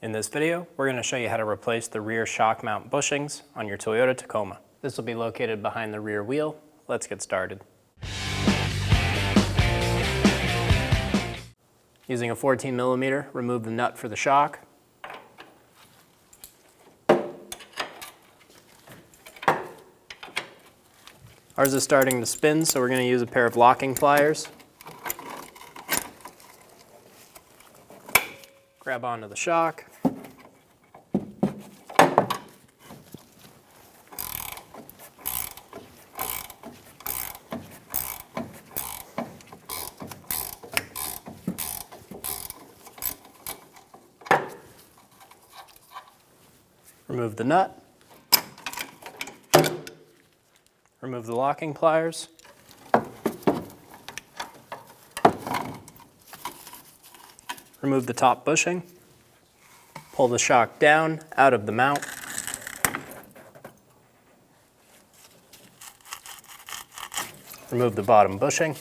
In this video, we're going to show you how to replace the rear shock mount bushings on your Toyota Tacoma. This will be located behind the rear wheel. Let's get started. Using a 14mm, remove the nut for the shock. Ours is starting to spin, so we're going to use a pair of locking pliers. Grab onto the shock. Remove the nut. Remove the locking pliers. Remove the top bushing. Pull the shock down out of the mount. Remove the bottom bushing.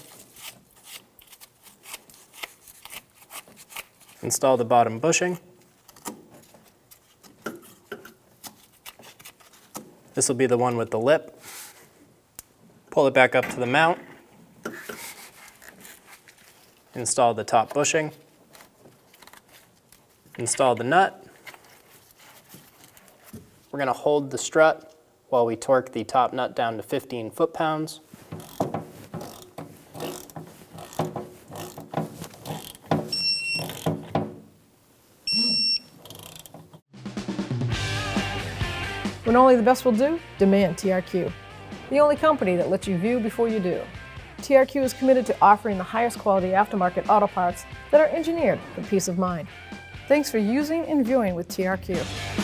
Install the bottom bushing. This will be the one with the lip. Pull it back up to the mount. Install the top bushing. Install the nut. We're going to hold the strut while we torque the top nut down to 15 foot-pounds. When only the best will do, demand TRQ. The only company that lets you view before you do. TRQ is committed to offering the highest quality aftermarket auto parts that are engineered for peace of mind. Thanks for using and viewing with TRQ.